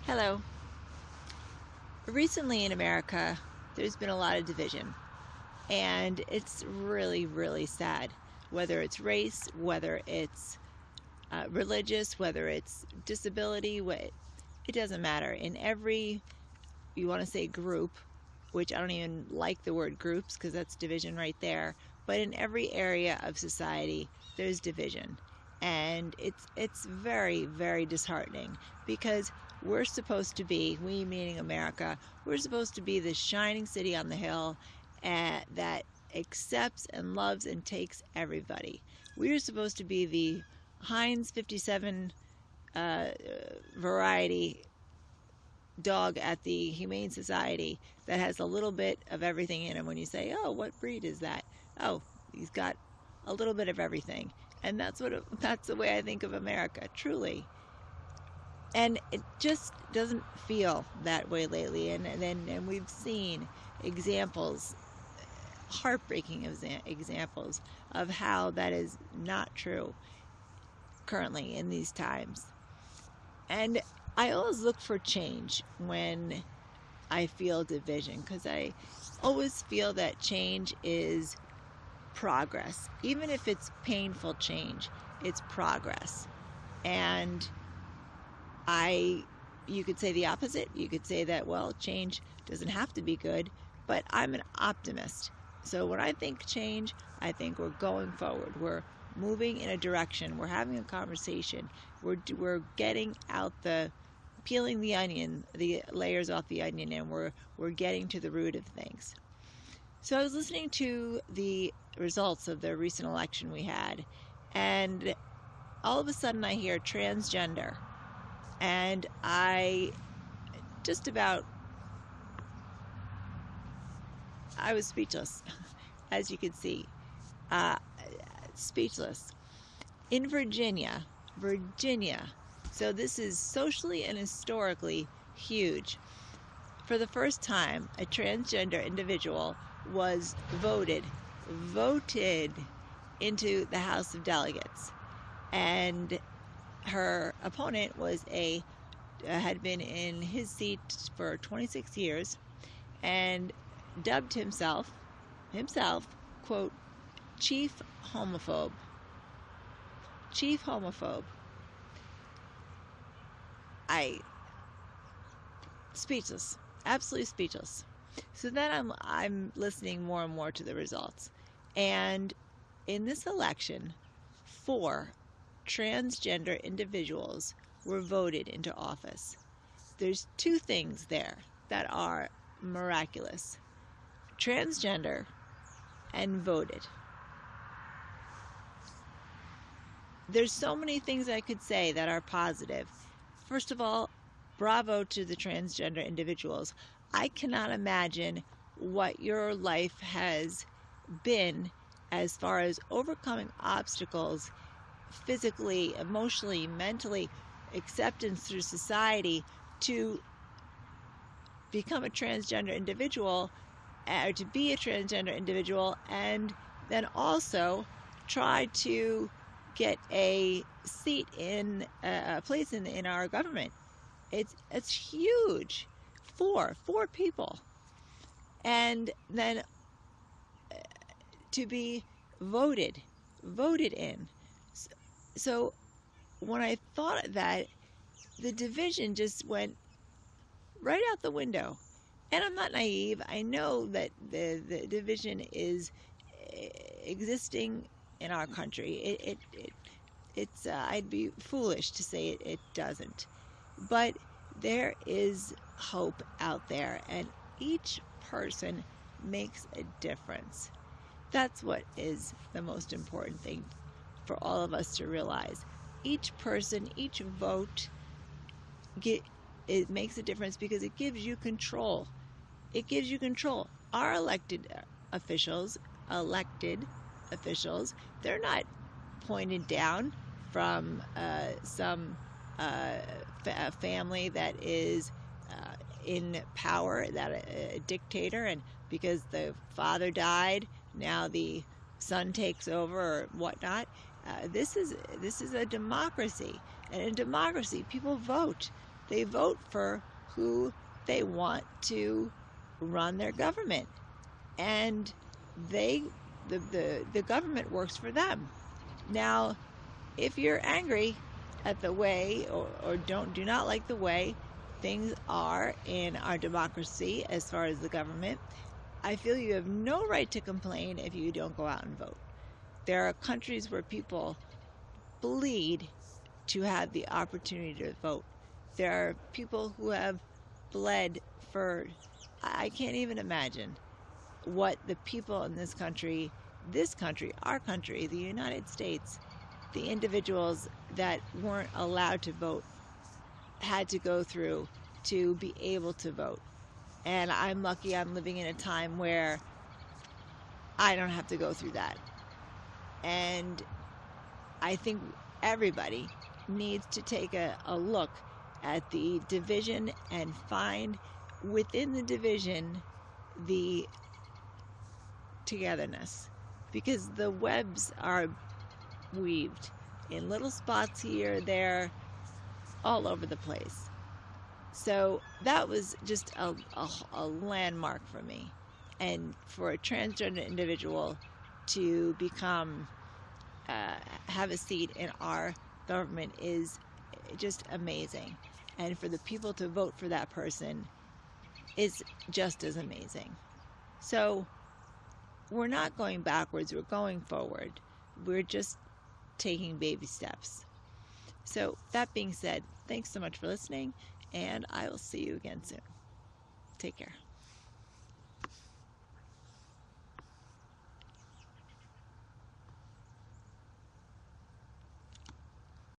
Hello. Recently in America, there's been a lot of division, and it's really, really sad. Whether it's race, whether it's religious, whether it's disability, it doesn't matter. In every, you want to say group, which I don't even like the word groups because that's division right there, but in every area of society, there's division. And it's very, very disheartening because we're supposed to be, we meaning America, we're supposed to be the shining city on the hill that accepts and loves and takes everybody. We're supposed to be the Heinz 57 uh, variety dog at the Humane Society that has a little bit of everything in him. When you say, "Oh, what breed is that?" Oh, he's got a little bit of everything, and that's the way I think of America, truly. And it just doesn't feel that way lately. And we've seen examples, heartbreaking examples of how that is not true currently in these times. And I always look for change when I feel division because I always feel that change is progress. Even if it's painful change, it's progress. And you could say the opposite. You could say that, well, change doesn't have to be good, but I'm an optimist. So when I think change, I think we're going forward. We're moving in a direction. We're having a conversation. We're getting out peeling the onion, the layers off the onion, and we're getting to the root of things. So I was listening to the results of the recent election we had, and all of a sudden I hear transgender, and just about, I was speechless, as you can see, uh, speechless. In Virginia, so this is socially and historically huge. For the first time, a transgender individual was voted into the House of Delegates, and her opponent had been in his seat for 26 years and dubbed himself quote, chief homophobe. Chief homophobe. I speechless, absolutely speechless. So then I'm listening more and more to the results, and in this election, 4 transgender individuals were voted into office. There's 2 things there that are miraculous: transgender and voted. There's so many things I could say that are positive. First of all, bravo to the transgender individuals. I cannot imagine what your life has been as far as overcoming obstacles physically, emotionally, mentally, acceptance through society to become a transgender individual, or to be a transgender individual, and then also try to get a seat in a place in our government. It's huge. Four people, and then to be voted in. So when I thought of that, the division just went right out the window. And I'm not naive. I know that the division is existing in our country. It's I'd be foolish to say it doesn't. But there is hope out there, and each person makes a difference. That's what is the most important thing for all of us to realize. Each person, each vote, it makes a difference because it gives you control. It gives you control. Our elected officials, they're not pointed down from some family that is in power, that a dictator, and because the father died, now the son takes over or whatnot. This is a democracy, and in democracy, people vote. They vote for who they want to run their government. And the government works for them. Now, if you're angry at the way or do not like the way things are in our democracy as far as the government, I feel you have no right to complain if you don't go out and vote. There are countries where people bleed to have the opportunity to vote. There are people who have bled for, I can't even imagine what the people in this country, our country, the United States, the individuals that weren't allowed to vote had to go through to be able to vote. And I'm lucky I'm living in a time where I don't have to go through that. And I think everybody needs to take a look at the division and find within the division the togetherness, because the webs are weaved in little spots here, there, all over the place. So that was just a landmark for me. And for a transgender individual to become, have a seat in our government is just amazing. And for the people to vote for that person is just as amazing. So we're not going backwards, we're going forward. We're just taking baby steps. So that being said, thanks so much for listening, and I will see you again soon. Take care.